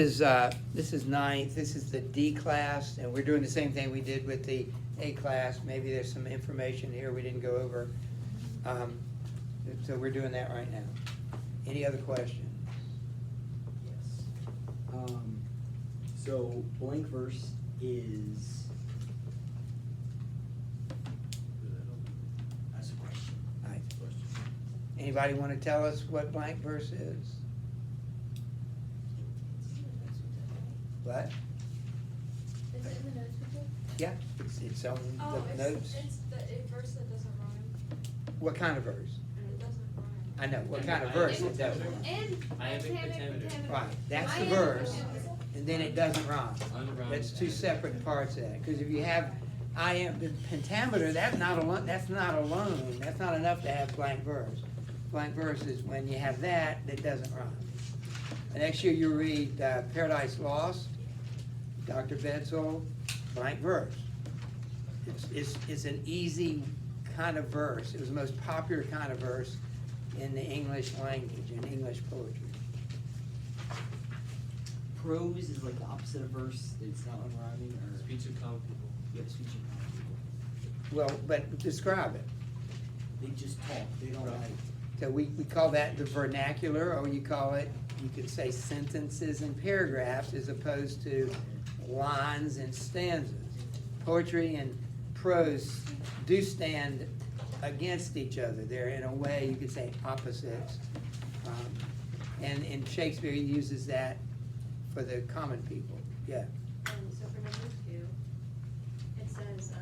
this is ninth, this is the D class, and we're doing the same thing we did with the A class. Maybe there's some information here we didn't go over. So we're doing that right now. Any other questions? Yes. So blank verse is. That's a question. All right. Anybody want to tell us what blank verse is? What? Is it in the notes we took? Yeah, it's on Oh, the notes. it's the verse that doesn't rhyme, What kind of verse? and it doesn't rhyme. I know, what kind of verse it doesn't rhyme. And Iambic pentameter. Right, that's the Iambic verse, pentameter. and then it doesn't rhyme. Unrhymed That's two pentameter. separate parts of that, because if you have iambic pentameter, that's not alone, that's not enough to have blank verse. Blank verse is when you have that doesn't rhyme. And next year you read Paradise Lost, Dr. Bedsole, blank verse. It's an easy kind of verse. It was the most popular kind of verse in the English language, in English poetry. Prose is like the opposite of verse. It's not unrhyming or. Speech of common people. Yeah, speech of common people. Well, but describe it. They just talk. They don't write. So we call that the vernacular, or you call it, you could say sentences and paragraphs as opposed to lines and stanzas. Poetry and prose do stand against each other. They're in a way, you could say, opposites. And Shakespeare uses that for the common people, yeah. So for number 2, it says,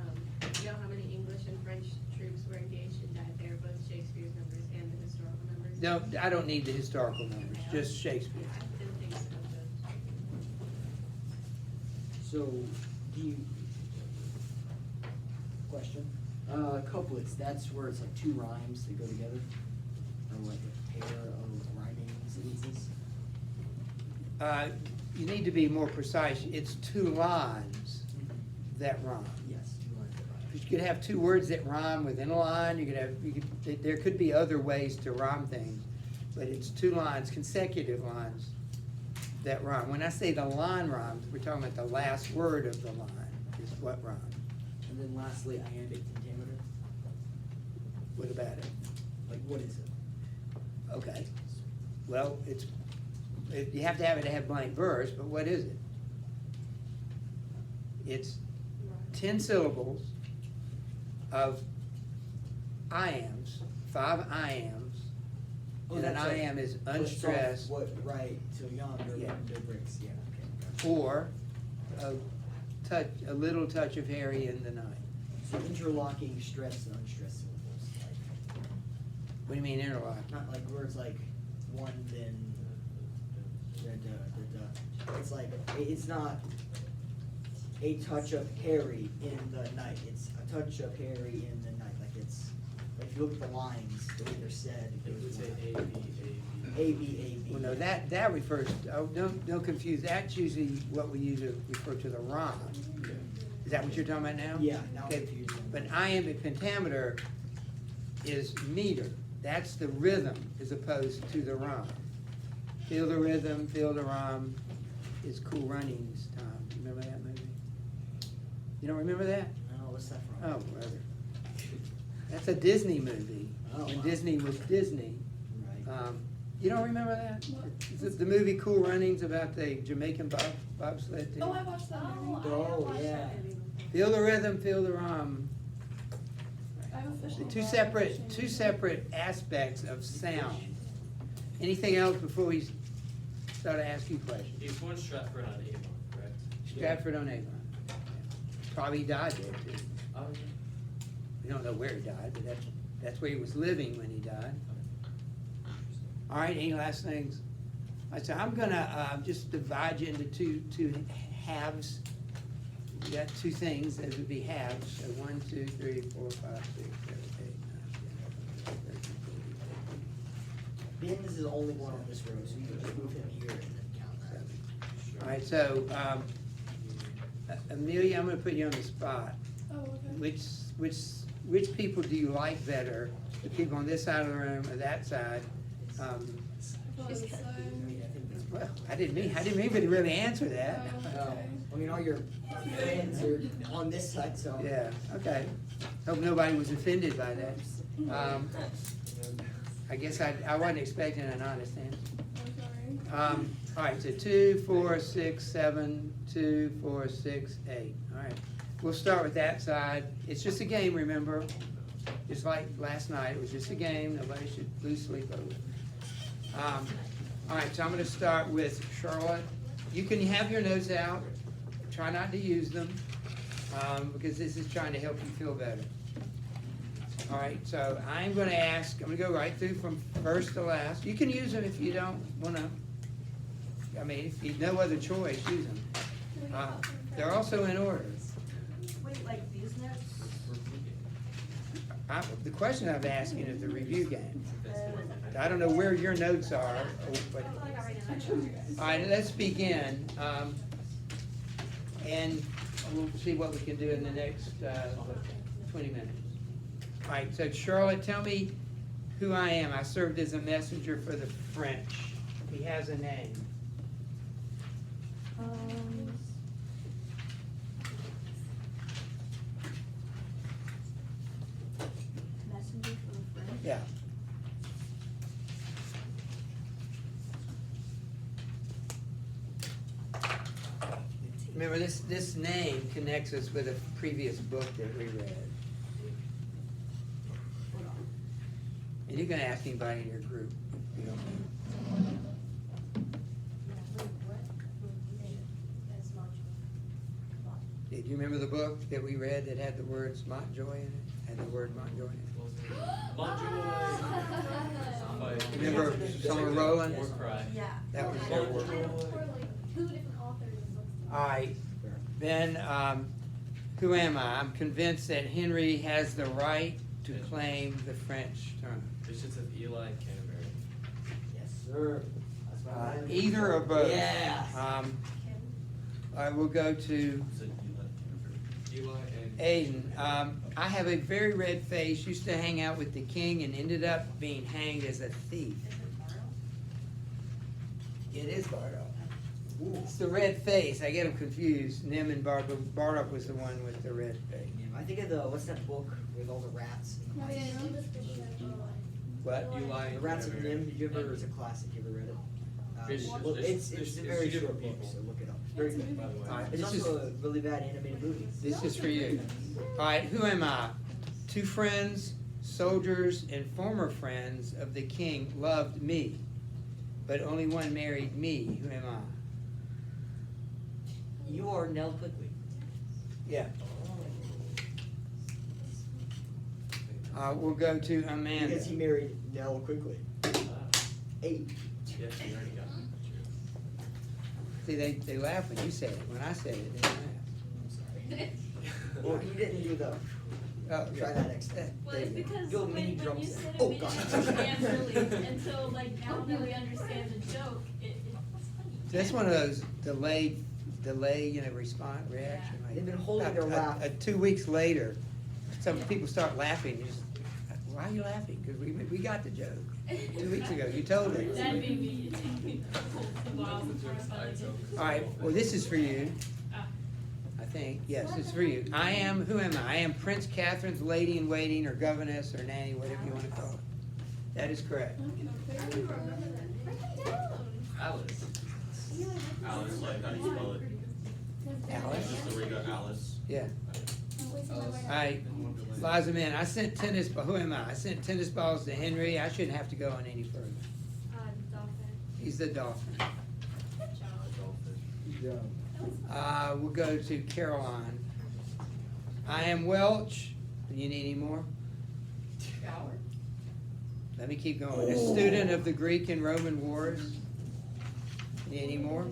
you know how many English and French troops were engaged in that there, both Shakespeare's numbers and the historical numbers? No, I don't need the historical numbers, just Shakespeare. I didn't think so, but. So, do you, question? Couplets, that's where it's like two rhymes that go together? Or like a pair of rhyming sentences? You need to be more precise. It's two lines that rhyme. Yes, two lines that rhyme. You could have two words that rhyme within a line, there could be other ways to rhyme things, but it's two lines, consecutive lines that rhyme. When I say the line rhymes, we're talking about the last word of the line is what rhymes. And then lastly, iambic pentameter, What about it? like what is it? Okay. Well, you have to have it to have blank verse, but what is it? It's 10 syllables of iams, 5 iams, Oh, and an that's like iam is what song- unstressed, What, right, till yonder, Yeah. the bricks, yeah, okay. or a little touch of Harry in the night. So interlocking stress and unstressed syllables, like, What do you mean interlock? not like words like one, then, da. It's like, it's not a touch of Harry in the night, it's a touch of Harry in the night, like it's, like if you look at the lines, the way they're said, It it would goes say like A, B, A, B. A, B, A, B. Well, no, that refers, don't confuse, that's usually what we use to refer to the rhyme. Is that what you're talking about now? Yeah, now I'm Okay, confused. but iambic pentameter is meter. That's the rhythm as opposed to the rhyme. Feel the rhythm, feel the rhyme is Cool Runnings time. Remember that movie? You don't remember that? No, what's that from? Oh, brother. That's a Disney movie. Oh, When wow. Disney was Disney. Right. You don't remember that? It's the movie Cool Runnings about the Jamaican bobsled team. Oh, I watched that movie. Oh, yeah. Feel the rhythm, feel the rhyme. I've officially The bought two separate aspects of sound. Anything else before we start to ask you questions? He's born Stratford on Avon, correct? Stratford on Avon. Probably died there too. Oh, okay. We don't know where he died, but that's where he was living when he died. All right, any last things? All right, so I'm gonna just divide you into two halves. You got two things, those would be halves. So 1, 2, 3, 4, 5, 6, 7, 8, 9, 10, 11, 12, 13, 14, 15. Ben is the only one on this row, so you can just move him here and then count that. All right, so Amelia, I'm gonna put you on the spot. Oh, okay. Which people do you like better? The people on this side of the room or that side? She's I mean, I think that's Well, I didn't mean to really answer that. No, I mean, all your friends are on this side, so. Yeah, okay. Hope nobody was offended by that. I guess I wasn't expecting an honest answer. All right, so 2, 4, 6, 7, 2, 4, 6, 8. All right, we'll start with that side. It's just a game, remember? Just like last night, it was just a game. Nobody should lose sleep over it. All right, so I'm gonna start with Charlotte. You can have your notes out. Try not to use them, because this is trying to help you feel better. All right, so I'm gonna go right through from first to last. You can use them if you don't wanna, I mean, if you no other choice, use them. They're also in order. Wait, like these notes? The question I'm asking is the review game. I don't know where your notes are, but, all right, let's begin. And we'll see what we can do in the next 20 minutes. All right, so Charlotte, tell me who I am. I served as a messenger for the French. He has a name. Messenger for the French? Yeah. Remember, this name connects us with a previous book that we read. And you can ask anybody in your group if you don't know. Did you remember the book that we read that had the words Montjoy in it? Had the word Montjoy in it? Remember Summer Roland? War Cry. Yeah. That was their work. All right, then, who am I? I'm convinced that Henry has the right to claim the French throne. Bishops of Eli and Canterbury. Yes, sir. That's my line. Either or both. Yeah. I will go to So Eli and. Aiden. I have a very red face, used to hang out with the king and ended up being hanged as a thief. It is Bardo. It's the red face. I get them confused. Nim and Bardo. Bardo was the one with the red face. I think of the, what's that book with all the rats? and the mice? What? Eli The and Rats of Canterbury. Nim, did you ever, it's a classic, you ever read it? There's- It's there's a two very different short book, people. so look it up. Very good. By the way. All right, It's this is, also a really bad animated movie. this is for you. All right, who am I? 2 friends, soldiers, and former friends of the king loved me, but only one married me. Who am I? You are Nell Quickly. Yeah. We'll go to Amanda. Because he married Nell Quickly. Ah, 8. yes, you already got it. See, they laugh when you say it. When I said it, they laugh. I'm sorry. Well, you didn't do the, Oh, try that next time. Well, it's because Go when mini you drum said set. it, Oh, we God. didn't understand really until like now that we understand the joke, it's funny. That's one of those delay, response reaction. like, They've been holding their laugh. 2 weeks later, some people start laughing. You just, why are you laughing? Because we got the joke 2 weeks ago. You told us. That made me, it took me a while before I finally did it. All right. Well, this is for you. Ah. I think. Yes, it's for you. Who am I? I am Prince Catherine's lady in waiting, or governess, or nanny, whatever you want to call it. That is correct. I don't even remember that. Write that down. Alice. Alice, like how do you spell it? Alice? Just the way you got Alice. Yeah. All right. Liza, man, I sent tennis. Who am I? I sent tennis balls to Henry. I shouldn't have to go on any further. Dolphin. He's the dolphin. Good job. We'll go to Caroline. I am Welch. Do you need any more? Let me keep going. A student of the Greek and Roman wars. Need any more?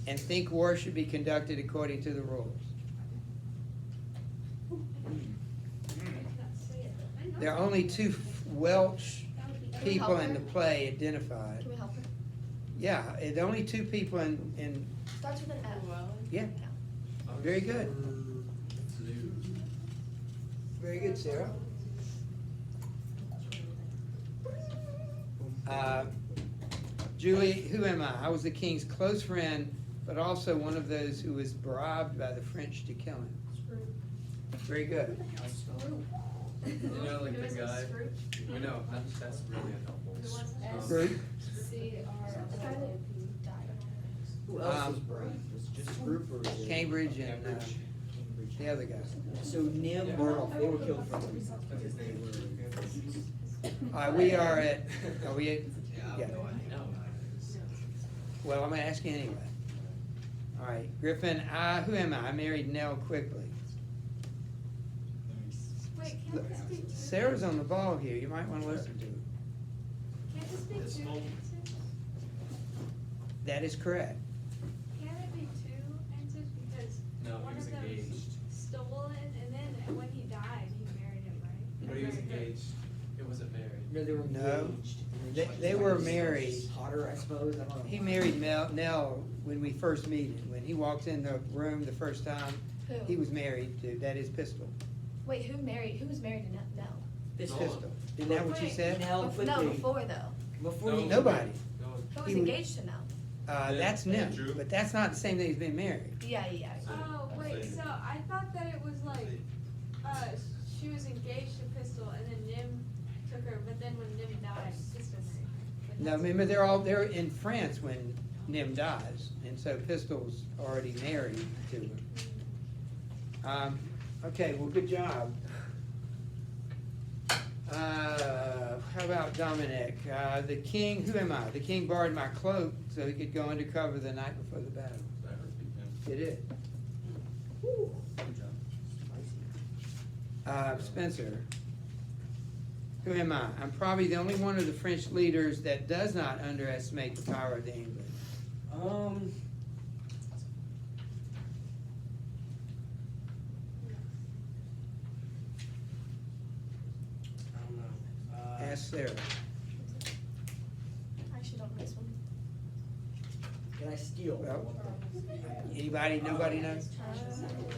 And think war should be conducted according to the rules. There are only 2 Welsh people in the play identified. Can we help her? Yeah, the only 2 people in Starts with an F. yeah. Very good. Very good, Sarah. Julie, who am I? I was the king's close friend, but also one of those who was bribed by the French to kill him. Very good. You know, like Who the is guy, this Scrooge? we know, that's really unhelpful. Who was this? Group. Who else was Um, brave? Was it just a group or was it? Cambridge and Cambridge. the other guy. So Nim, Murdoch, they were killed for what reason? Because they were. All right, we are at, yeah. No. Well, I'm gonna ask you anyway. All right, Griffin, who am I? I married Nell quickly. Wait, can't this be two? Sarah's on the ball here, you might wanna listen to her. Can't this be two answers? That is correct. Can't it be two answers because No, he one was of them engaged, stole it and then when he died, he married him, right? but he was engaged, it wasn't married. No, they were No. engaged. They were married. Hotter, I suppose, I don't know. He married Nell when we first met him. When he walked in the room the first time, he Who? was married to, that is Pistol. Wait, who was married to Nell? This No. Pistol. Isn't that what you Wait. said? Nell put No, the, before though. before No. he. Nobody. No, Who was He was- engaged to Nell? That's Nell, Drew? but that's not the same thing as being married. Yeah. Oh, wait, so I thought that it was like, she was engaged to Pistol and then Nim took her, but then when Nim died, Pistol married her. But No, that's- remember, they're in France when Nim dies, and so Pistol's already married to her. Okay, well, good job. How about Dominic? The king, who am I? The king borrowed my cloak so he could go undercover the night before the battle. That hurt me, It did. Good job. Spencer, who am I? I'm probably the only one of the French leaders that does not underestimate the power of the English. I don't know. Ask Sarah. I actually don't know this one. Can I steal? Well, Anybody, nobody knows?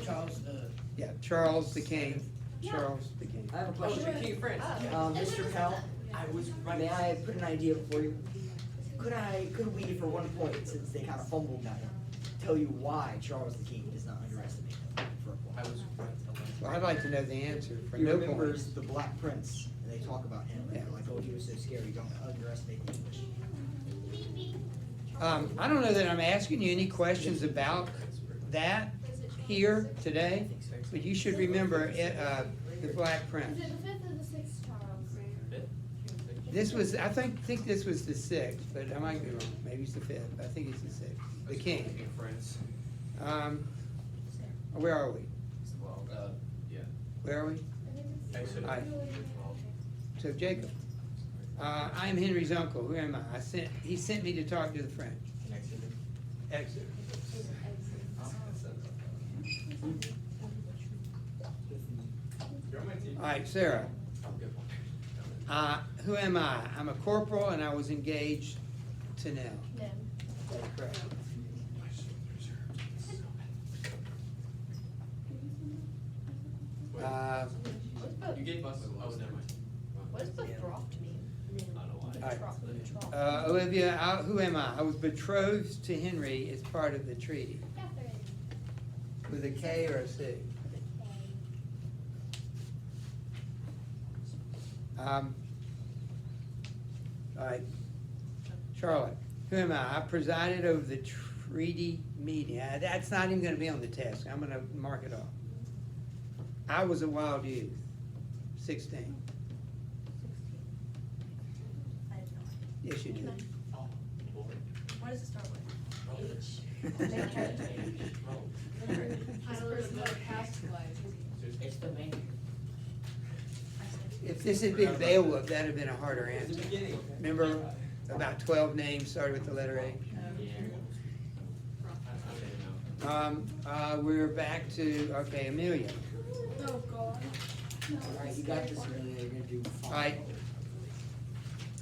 Charles the. Yeah, Charles the King. Charles the King. I have a question. King of France. Mr. Pell, I was may I put an idea before you? Could we, for one point, since they kind of fumbled that one, tell you why Charles the King does not underestimate them for a I point? was right to left. Well, I'd like to know the answer for He no remembers point. the Black Prince, and they talk about him, and they're like, oh, he was so scary, don't underestimate the English. I don't know that I'm asking you any questions about that here today, but you should remember the Black Prince. Is it the fifth or the sixth Charles? This was, I think this was the sixth, but I might be wrong. Maybe it's the fifth. I think it's the sixth. The King. King of France. Where are we? Well, yeah. Where are we? Exodus. Aye. So Jacob. I am Henry's uncle. Who am I? He sent me to talk to the French. Exeter. You're on my team. All right, Sarah. Good one. Who am I? I'm a corporal and I was engaged to Nell. Nim. That's correct. You gave us, oh, never mind. What does betrothed mean? I don't know why. All right. Betrothed. Olivia, who am I? I was betrothed to Henry as part of the treaty. With a K or a C? All right. Charlotte, who am I? I presided over the treaty meeting. That's not even gonna be on the test. I'm gonna mark it off. I was a wild youth, 16. I have no idea. Yes, you did. Oh, boy. What does it start with? It's the main. If this had been Beowulf, that'd have been a harder answer. Remember, about 12 names started with the letter A? We're back to, okay, Amelia. Oh, God. Alright, you got this, Amelia, you're gonna do fine. All right.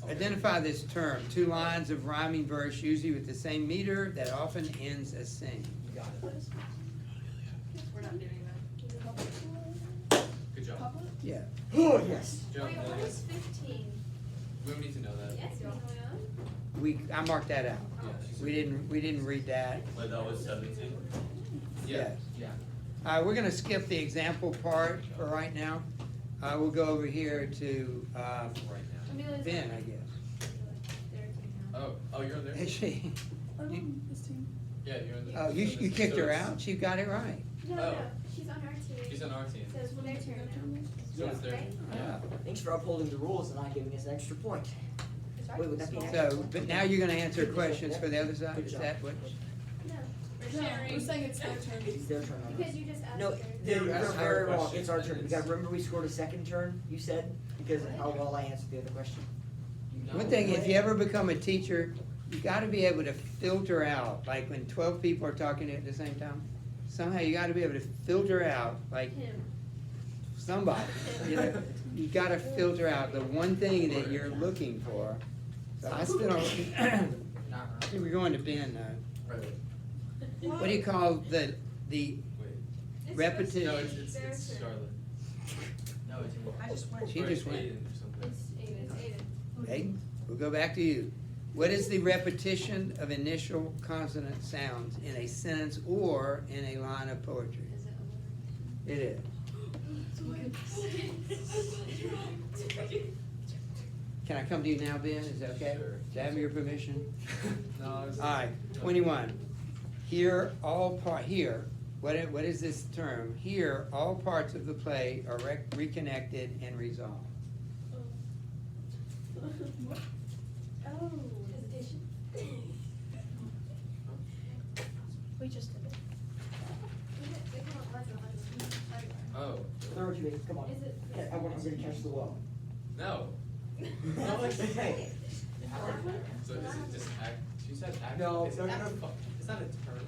Identify this term, 2 lines of rhyming verse, usually with the same meter that often ends a sing. You got it. We're not doing Good job. Yeah. Oh, yes. Job, Wait, what is 15? we don't need to know that. that. Yes, you want to know? I marked that out. Yes. We didn't read that. But that was 17? Yes. Yeah. We're gonna skip the example part for right now. We'll go over here to, Right now. Amelia's Ben, on I guess. their team now. Oh, you're on there? Is she? Yeah, you're on there. Oh, you So kicked her it's- out? She got it right. No, Oh. no, she's on our team. She's on our team. So it's their turn now. So it's their, Right? yeah. Thanks for upholding the rules and not giving us an extra point. Wait, would that be an extra So, point? but now you're gonna answer questions for the other side? Good Is job. that what? No, We're saying it's their turn. It's their turn on because us. you just asked No, her. they're You asked her very a wrong, question, it's our and turn, you it's- gotta remember we scored a second turn, you said, because of how well I answered the other question. One thing, if you ever become a teacher, you gotta be able to filter out, like when 12 people are talking at the same time. Somehow you gotta be able to filter out, like Him. somebody, you know? You gotta filter out the one thing that you're looking for. So I still don't, I think we're going to Ben now. Right. What do you call the Wait. It's repetition? No, their it's turn. Charlotte. No, it's. I just went. She just went. Aiden or something. It's Aiden. Hey, we'll go back to you. What is the repetition of initial consonant sounds in a sentence or in a line of poetry? Is it It is. Can I come to you now, Ben? Is that okay? Sure. Do I have your permission? No, I was. All right, 21. Here, what is this term? Here, all parts of the play are reconnected and resolved. Oh. Hesitation. We just did it. Oh, Throw it to me, come on. Is it- Yeah, I'm gonna catch the wall. no. Hey. So is it just act, she said act? No, It's no, not no, a no. fu- It's not a term.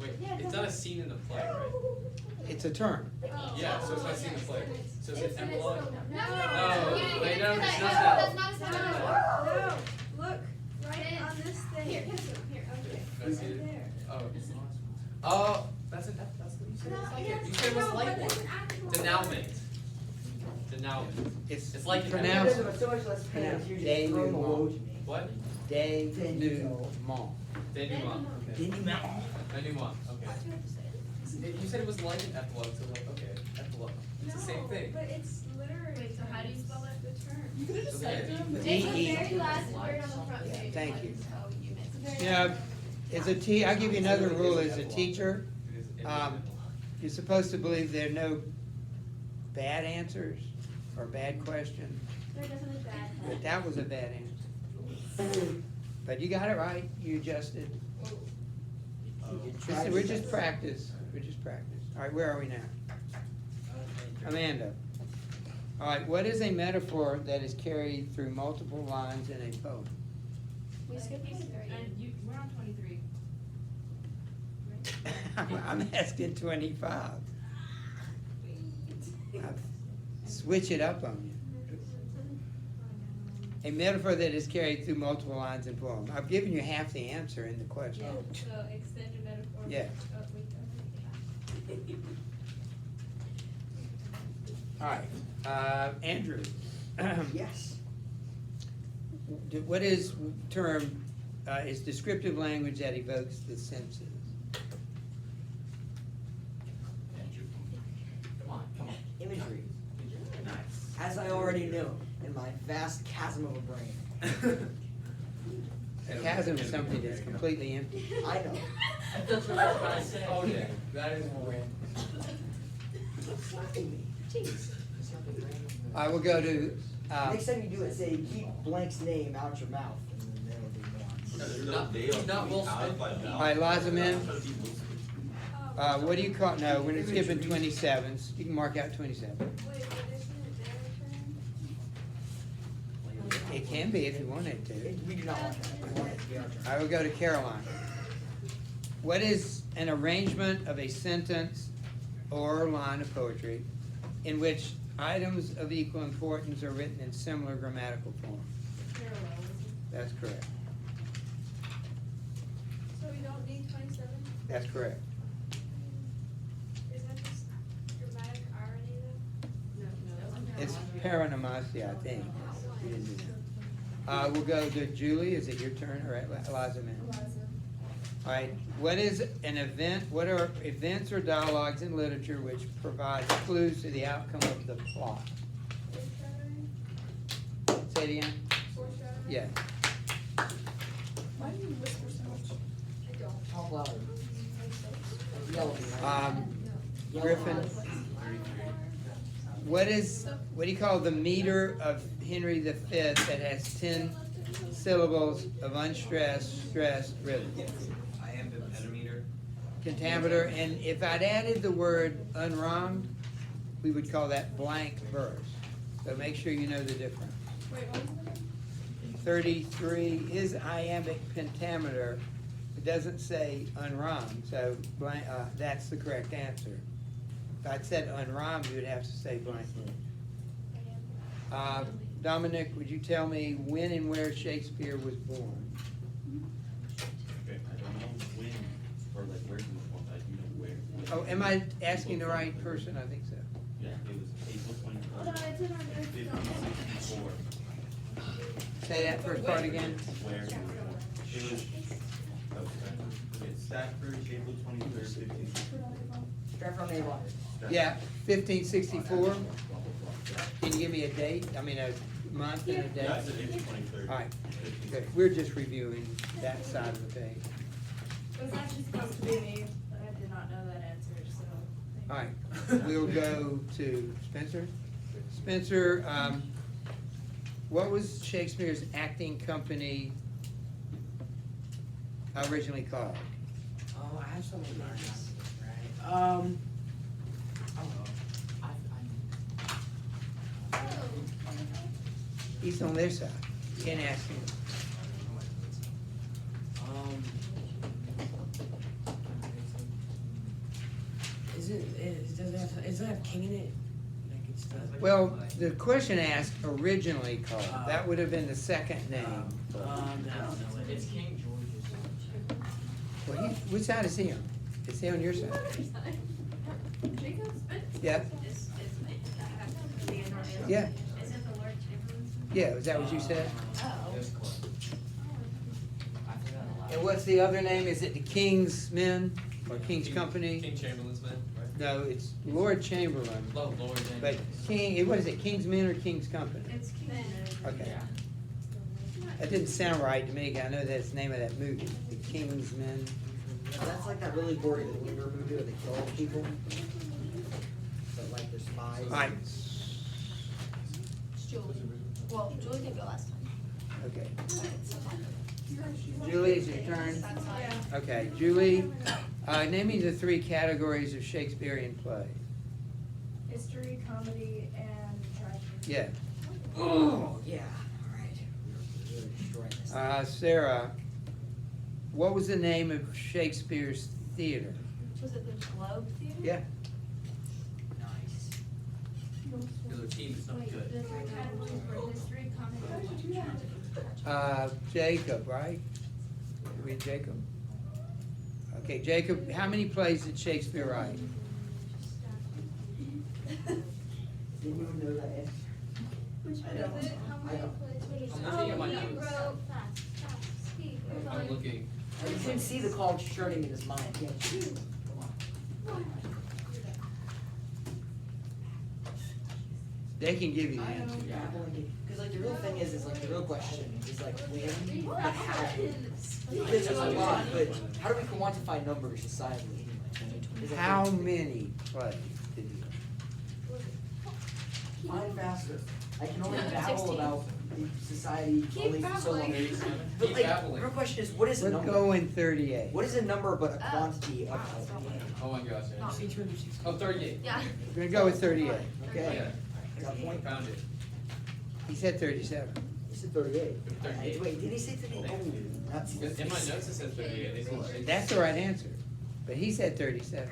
Wait, Yeah, it's no. not a scene in the play, right? It's a term. Yeah, so it's not a scene in the play. So is it It's- epilogue? No. No, wait, no, it's not That's that. not a sound. No, look, right It on is. this thing. Here, okay. Can I see Right it? there. Oh. Oh, that's what you said. It's like it. You said it was like one. Denouement. Denouement. It's like an pronounced There's so much less pain if you Day just throw the new woe mom. to me. What? Denouement. Denouement. Okay. Denouement. Denouement, okay. You said it was like an epilogue, so like, okay, epilogue. It's the same No, thing. But it's literally. Wait, so how do you spell it? The term. You could have just said Okay. them. It's D-E. the very last word on the front Yeah, page. thank you. So you missed it. Yeah, I'll give you another rule as a teacher. It is an Um, epilogue. You're supposed to believe there are no bad answers or bad questions, There doesn't look bad. but that was a bad answer. But you got it right, you adjusted. We're just practice, All right, where are we now? Amanda. All right, what is a metaphor that is carried through multiple lines in a poem? We skipped page 30. And you, we're on 23. I'm asking 25. Switch it up on you. A metaphor that is carried through multiple lines in poem. I've given you half the answer in the question. So extend your metaphor. Yeah. Oh, wait, All right, Andrew. Yes. What is term, is descriptive language that evokes the senses? Come on. Imagery, Nice. as I already knew, in my vast chasm of a brain. A chasm is something that's completely empty. I know. That's what I was gonna say. Oh, yeah, that is great. Slapping me. Jeez. I will go to, Next time you do it, say keep blank's name out your mouth, and then that'll be more. He's not Will Smith. all right, Lazaman, what do you call, no, we're skipping 27s. You can mark out 27. Wait, but isn't it their turn? It can be if you want it to. We do not want that, we want it to be our turn. I will go to Caroline. What is an arrangement of a sentence or line of poetry in which items of equal importance are written in similar grammatical form? Parallelism. That's correct. So we don't need 27? That's correct. Is that just dramatic irony then? No, no. It's paranomasia, I think. We didn't do that. We'll go to Julie, is it your turn, or Eliza, man? All right, what is an event, what are events or dialogues in literature which provide clues to the outcome of the plot? Say it again? Yeah. Why do you whisper so much? I don't. Talk louder. Yell at me, right? Yell Griffin, louder. what do you call the meter of Henry V that has 10 syllables of unstressed, stressed rhythm? Iambic pentameter. Pentameter, and if I'd added the word unrhymed, we would call that blank verse. So make sure you know the difference. Wait, what was it? 33 is iambic pentameter. It doesn't say unrhymed, so blank, that's the correct answer. If I'd said unrhymed, you would have to say blank. Dominic, would you tell me when and where Shakespeare was born? Okay, I don't know when, or like where he was born, but I do know where. Oh, am I asking the right person? I think so. Yeah, it was April Hold on, 23rd, it's in our notes. 1564, Say that first part again. where he was born. It was, okay, Stafford, April 23rd, 1564. Stratford-on-Avon. Yeah, 1564. Can you give me a date? I mean, a month and a Yeah, I date? said April 23rd. All right, good. We're just reviewing that side of the page. It was actually supposed to be me, but I did not know that answer, so. All right, we'll go to Spencer. Spencer, what was Shakespeare's acting company originally called? Oh, I have so many names, right? I don't know. He's on their side. You can't ask him. Does it have king in it? Like it's the. Well, the question asked originally called, that would have been the second name. I don't know it. It's King George's. Well, which side is he on? Is he on your side? Jacob's, but. Yeah. Is the answer? Yeah. Is it the Lord Chamberlain's? Yeah, was that what you said? Oh. It's close. I forgot a lot. And what's the other name? Is it the King's Men or King's Company? King Chamberlain's men, right? No, it's Lord Chamberlain. Oh, Lord. and- But King, what is it, King's Men or King's Company? It's King. Okay. Yeah. That didn't sound right to me, I know that's the name of that movie, The King's Men. That's like that really gory Winger movie where they kill all the people. But like they're spies. All right, It's Julie. Well, Julie did go last time. okay. Julie, it's your turn. Yeah. Okay, Julie, name me the 3 categories of Shakespearean plays. History, comedy, and tragedy. Yeah. Oh, yeah, alright. We're really destroying this. Sarah, what was the name of Shakespeare's theater? Was it the Globe Theater? Yeah. Nice. Because our team is not Wait, good. the 3 categories were history, comedy, and tragedy. Jacob, right? Read Jacob. Okay, Jacob, how many plays did Shakespeare write? Didn't even know that. Which I know. one is it? How many I know. plays? I'm looking at my he notes. wrote fast, speak. I'm looking. You can see the college churning in his mind, can't you? They can give you the I know. answer. Yeah, because like the real thing is like the real question is like when, but how. There's a lot, but how do we quantify numbers societally anyway? Is it- How many plays did he write? Mine faster. I can only Yeah, babble 16. about the society Keep only for so long. babbling. But Keep like, babbling. the real question is, what is a Let's number? go in 38. What is a number but a Oh. quantity of? Oh my gosh. yeah. Not- Oh, 38. Yeah. We're gonna go with 38. Okay. Yeah. Got a point? Found it. He said 37. You said 38. 38. Wait, did he say 38? Oh, that's. In my notes it says 38. They say Shakespeare. That's the right answer. But he said 37.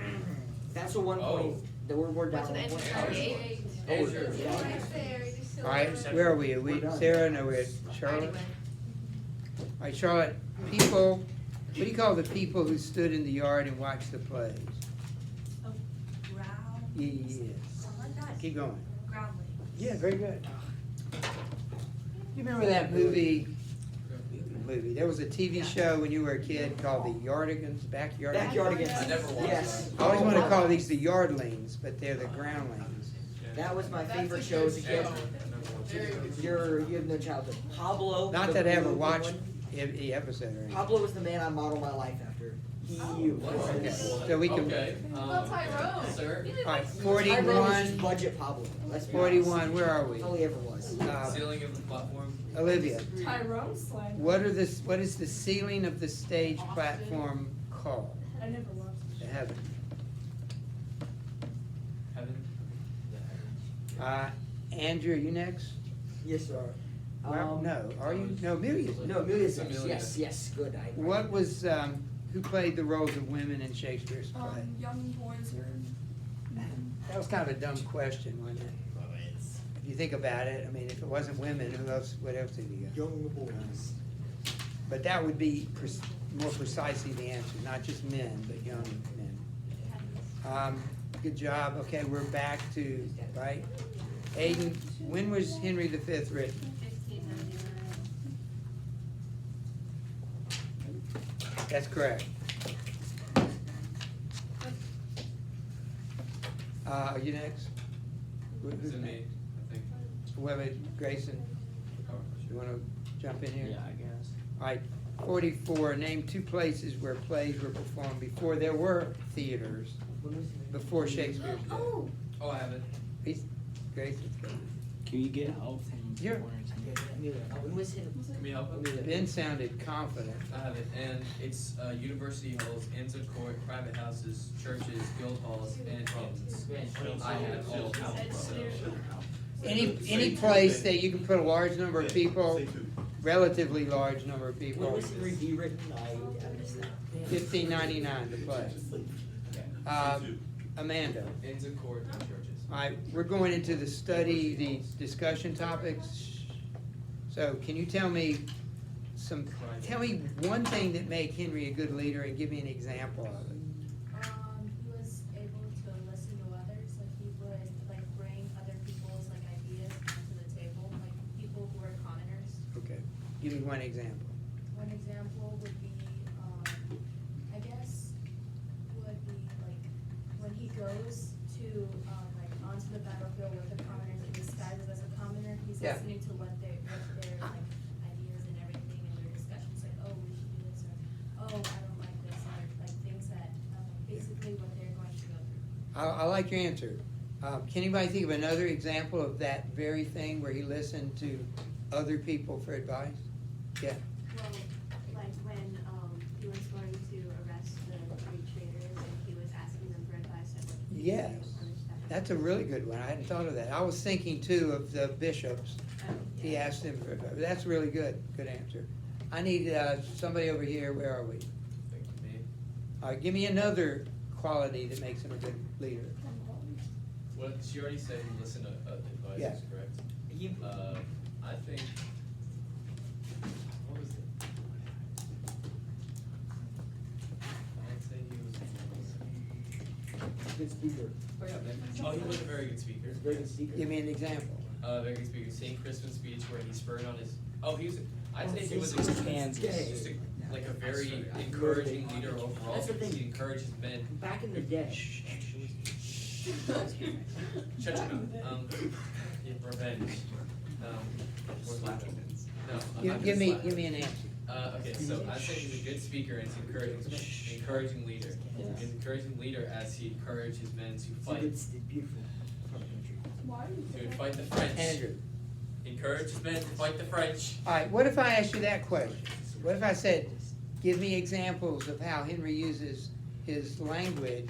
That's a 1 Oh. point. The we're down. What's the one answer? point. 38? Oh, Sure. yeah. Right there, just so All right, everyone- where are we? Are we We're done. Sarah? No, we're at Charlotte. All right, Charlotte, people, what do you call the people who stood in the yard and watched the plays? Ground. Yes. Something like that. Keep going. Groundling. Yeah, very good. You remember that movie? There was a TV show when you were a kid called The Yardigans, Backyardigans. Backyardigans. I never watched Yes. I always want to call these the Yardlings, but they're the Groundlings. That was my favorite show as a kid. You have no childhood. Pablo. Not the that I ever blue watched one. the episode or anything. Pablo was the man I modeled my life after. He was. So we can, Okay, Well, Tyrone. sir, all right, Tyrone was just 41, budget Pablo. Let's be honest. 41, where are we? That's all he ever was. ceiling of the platform. Olivia, Tyrone slang. what is the ceiling of the stage platform called? I never watched. The heaven. Heaven. The heaven. Andrew, are you next? Yes, sir. Well, no, are you? No, Amelia's. No, Amelia's Amelia. next. Yes, good. What was, who played the roles of women in Shakespeare's play? Young boys are. That was kind of a dumb question, wasn't it? If you think about it, I mean, if it wasn't women, what else did you got? Young boys. But that would be more precisely the answer, not just men, but young men. Good job. Okay, we're back to, right? Aiden, when was Henry V written? 1599. That's correct. Are you next? Is it me? I think. Whoever, Grayson, Oh, you wanna jump in here? Yeah, I guess. All right, 44, name two places where plays were performed before there were theaters, before Shakespeare's day. Oh, Oh, I have it. Grayson's got it. Can you get help from Here. Warrenton? When was him? Can we help him? Ben sounded confident. I have it, and it's university halls, inns of court, private houses, churches, guild halls, and inns. I have all of them, so. Any place that you can put a large number of people, relatively large number of When people, was Henry V written? I missed that. 1599 to play. Amanda, Inns of court and churches. all right, we're going into the study, the discussion topics. So can you tell me one thing that made Henry a good leader and give me an example of it? He was able to listen to others, like he would like bring other people's like ideas onto the table, like people who are commoners. Okay, give me one example. One example would be, I guess, would be like when he goes to, like onto the battlefield with the commoners and disguises as a commoner, he's Yeah. listening to what their like ideas and everything and their discussions, like, oh, we should do this, or, oh, I don't like this, or like things that, basically what they're going to go through. I like your answer. Can anybody think of another example of that very thing where he listened to other people for advice? Yeah, well, like when, he was going to arrest the three traitors and he was asking them for advice on what he could do Yes. to punish them. that's a really good one. I hadn't thought of that. I was thinking too of the bishops. He Yeah. asked them for advice. That's really good. Good answer. I need somebody over here. Where are we? Thank you, me. All right, give me another quality that makes him a good leader. What, she already said you listen to advice, Yeah. correct? He, I think, what was it? I'd say he was. good speaker. Oh, yeah, man. Oh, he was a very good speaker. He's a very good speaker. Give me an example. Very good speaker. St. Crispin's speech where he spurred on his. Oh, he was. I'd say he was Kansas. just like a very encouraging leader overall. That's the because thing. He encouraged his men. Back in the day. Shut your mouth. Yeah, revenge. We're laughing. No, I'm not Give gonna me slap. an answer. Okay, so I'd say he's a good speaker and he's encouraging leader. He's an encouraging leader as he encouraged his men to It's a fight. good, it's beautiful part of the country. Why? He would fight the French. Andrew. Encourage his men to fight the French. All right, what if I asked you that question? What if I said, give me examples of how Henry uses his language?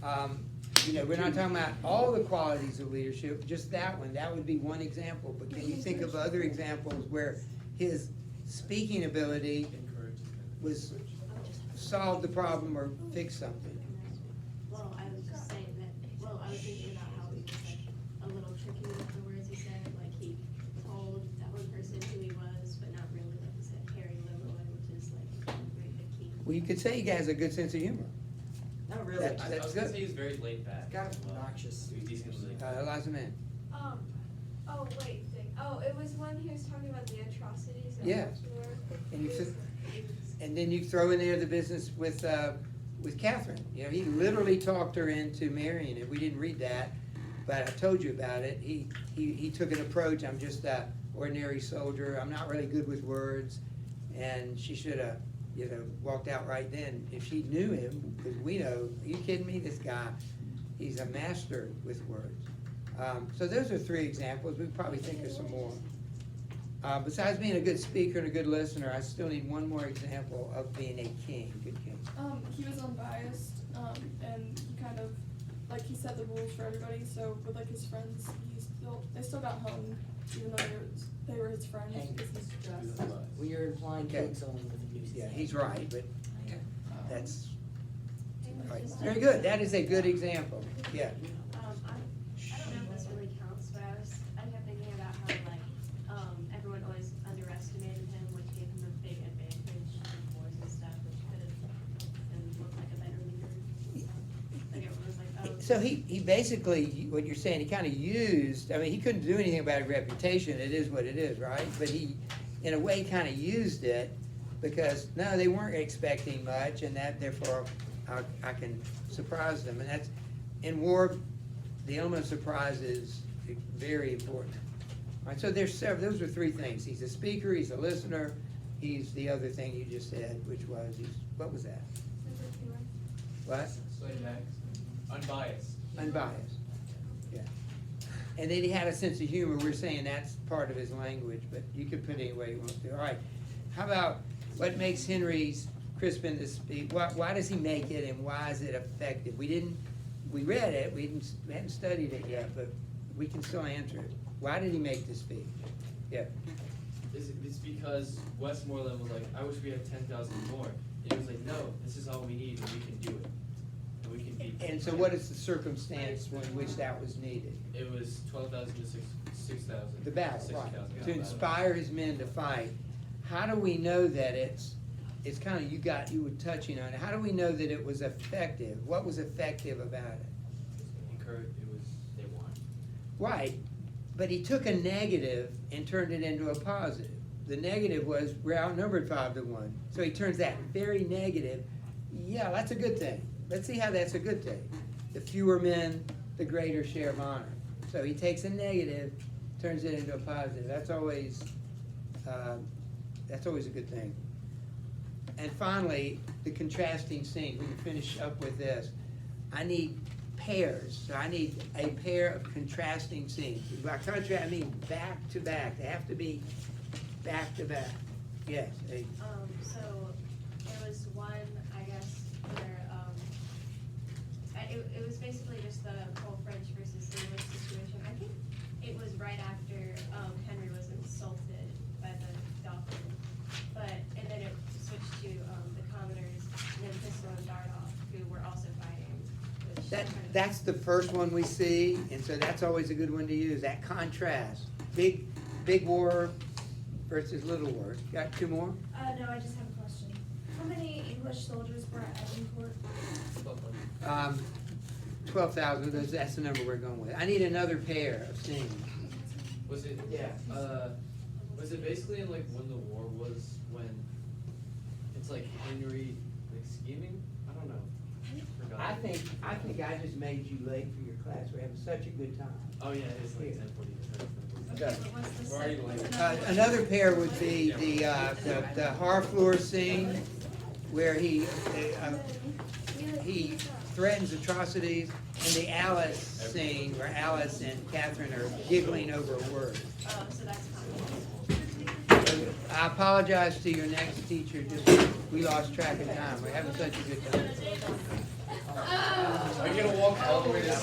We're not talking about all the qualities of leadership, just that one. That would be one example. But can you think of other examples where his speaking ability Encourage his men. was solved the problem or fixed something? Well, I was just saying that, I was thinking about how he was like a little tricky with the words he said, like he told that one person who he was, but not really, like he said, Harry Leroy, which is like a very good king. Well, you could say he has a good sense of humor. Not really. That- I That's was gonna good. say he's very laid back. Kind of obnoxious. He's decently. Eliza Mann. Oh, wait, Oh, it was when he was talking about the atrocities that Yeah. were. And you said, and then you throw in there the business with Catherine. You know, he literally talked her into marrying it. We didn't read that, but I told you about it. He took an approach, I'm just a ordinary soldier, I'm not really good with words, and she should have, you know, walked out right then. If she knew him, because we know, are you kidding me, this guy, he's a master with words. So those are 3 examples, we probably think of some more. Besides being a good speaker and a good listener, I still need one more example of being a king, good king. He was unbiased, and he kind of, like, he set the rules for everybody, so with, like, his friends, they still got hung, even though they were his friends, Hank. because he's dressed. Well, you're implying Okay. kids only with the news. Yeah, he's right, but that's, right. Very good, that is a good example, yeah. I don't know if this really counts, but I kept thinking about how like, everyone always underestimated him, which gave him a big advantage in wars and stuff, which could have been looked like a better leader. Like everyone was like, oh. So he basically, what you're saying, he kind of used, I mean, he couldn't do anything about his reputation, it is what it is, right? But he, in a way, kind of used it, because, no, they weren't expecting much, and that, therefore, I can surprise them, and that's, in war, the element of surprise is very important. All right, so there's several, those are 3 things, he's a speaker, he's a listener, he's the other thing you just said, which was, what was that? What? Unbiased. Unbiased, yeah. And then he had a sense of humor, we're saying that's part of his language, but you could put it any way you want to. All right, how about what makes Henry Crispin to speak, why does he make it and why is it effective? We read it, we hadn't studied it yet, but we can still answer it. Why did he make this speech? Yeah, It's because Westmoreland was like, I wish we had 10,000 more. And he was like, no, this is all we need and we can do it. And we can beat. and so what is the circumstance in which that was needed? It was 12,000 to 6,000. The battle, 60,000. right, to inspire his men to fight. How do we know that it's kind of, you were touching on it, how do we know that it was effective? What was effective about it? They won. Right, but he took a negative and turned it into a positive. The negative was, we're outnumbered 5-1, so he turns that very negative, yeah, that's a good thing. Let's see how that's a good thing. The fewer men, the greater share of honor. So he takes a negative, turns it into a positive. That's always a good thing. And finally, the contrasting scene. We can finish up with this. I need pairs. So I need a pair of contrasting scenes. By contrast, I mean back to back. They have to be back to back. Yes. So there was one, I guess, where, it was basically just the whole French versus English situation. I think it was right after, Henry was insulted by the Dauphin. And then it switched to, the commoners, and then Pistol and Dardolph, who were also fighting, which kind of- That's the first one we see, and so that's always a good one to use, that contrast. Big war versus little war. Got 2 more? No, I just have a question. How many English soldiers were at Agincourt? 12,000, that's the number we're going with. I need another pair of scenes. Was it? Yeah. Was it basically in like when the war was, when it's like Henry like scheming? I don't know. Forgot. I think I just made you late for your class. We're having such a good time. Oh yeah, it's like Here. 10:40. Okay. But what's the Where are you second? going? Another pair would be the Harfleur scene where he threatens atrocities, and the Alice scene where Alice and Catherine are giggling over a word. so that's common. I apologize to your next teacher, just, we lost track of time. We're having such a good time. Are you gonna walk all the way to?